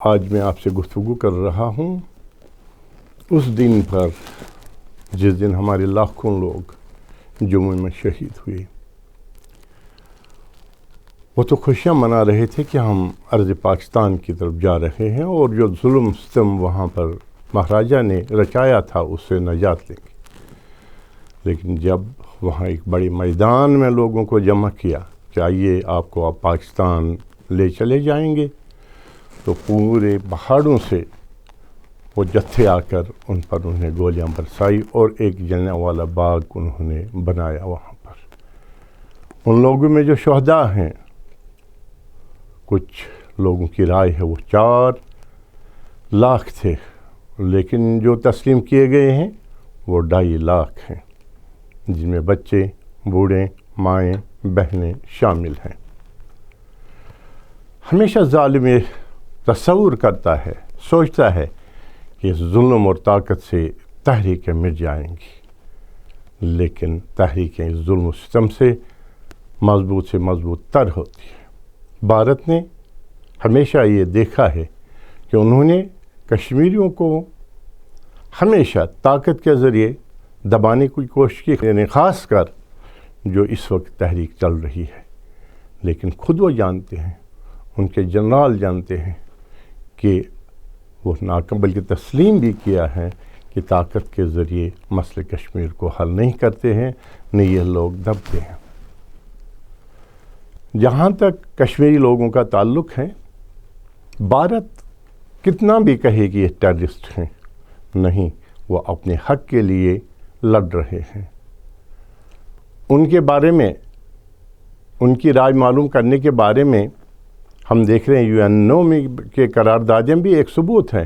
آج میں آپ سے گفتگو کر رہا ہوں اس دن پر جس دن ہمارے لاکھوں لوگ جموں میں شہید ہوئے۔ وہ تو خوشیاں منا رہے تھے کہ ہم ارض پاکستان کی طرف جا رہے ہیں اور جو ظلم ستم وہاں پر مہاراجہ نے رچایا تھا اس سے نجات لیں گے۔ لیکن جب وہاں ایک بڑے میدان میں لوگوں کو جمع کیا کہ آئیے آپ کو آپ پاکستان لے چلے جائیں گے، تو پورے پہاڑوں سے وہ جتھے آ کر ان پر انہیں گولیاں برسائی اور ایک جلنے والا باغ انہوں نے بنایا وہاں پر۔ ان لوگوں میں جو شہداء ہیں، کچھ لوگوں کی رائے ہے وہ 4 لاکھ تھے، لیکن جو تسلیم کیے گئے ہیں وہ 2.5 لاکھ ہیں، جن میں بچے، بوڑھے، مائیں، بہنیں شامل ہیں۔ ہمیشہ ظالم یہ تصور کرتا ہے، سوچتا ہے کہ اس ظلم اور طاقت سے تحریکیں مٹ جائیں گی، لیکن تحریکیں اس ظلم و ستم سے مضبوط تر ہوتی ہے۔ بھارت نے ہمیشہ یہ دیکھا ہے کہ انہوں نے کشمیریوں کو ہمیشہ طاقت کے ذریعے دبانے کی کوشش کی، یعنی خاص کر جو اس وقت تحریک چل رہی ہے۔ لیکن خود وہ جانتے ہیں، ان کے جنرال جانتے ہیں کہ وہ ناکام، بلکہ تسلیم بھی کیا ہے کہ طاقت کے ذریعے مسئلہ کشمیر کو حل نہیں کرتے ہیں، نہ یہ لوگ دبتے ہیں۔ جہاں تک کشمیری لوگوں کا تعلق ہے، بھارت کتنا بھی کہے کہ یہ ٹیررسٹ ہیں، نہیں، وہ اپنے حق کے لیے لڑ رہے ہیں۔ ان کے بارے میں، ان کی رائے معلوم کرنے کے بارے میں ہم دیکھ رہے ہیں UNO میں کے قراردادیں بھی ایک ثبوت ہے۔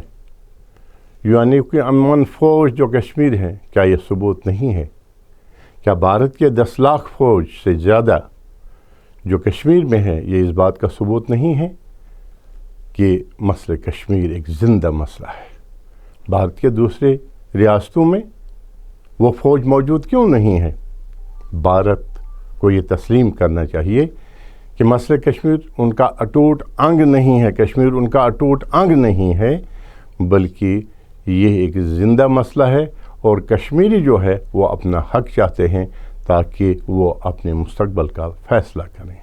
UNO کی امن فوج جو کشمیر ہے، کیا یہ ثبوت نہیں ہے؟ کیا بھارت کے 10 لاکھ فوج سے زیادہ جو کشمیر میں ہے، یہ اس بات کا ثبوت نہیں ہے کہ مسئلہ کشمیر ایک زندہ مسئلہ ہے؟ بھارت کے دوسرے ریاستوں میں وہ فوج موجود کیوں نہیں ہے؟ بھارت کو یہ تسلیم کرنا چاہیے کہ مسئلہ کشمیر ان کا اٹوٹ انگ نہیں ہے، کشمیر ان کا اٹوٹ انگ نہیں ہے، بلکہ یہ ایک زندہ مسئلہ ہے، اور کشمیری جو ہے وہ اپنا حق چاہتے ہیں تاکہ وہ اپنے مستقبل کا فیصلہ کریں۔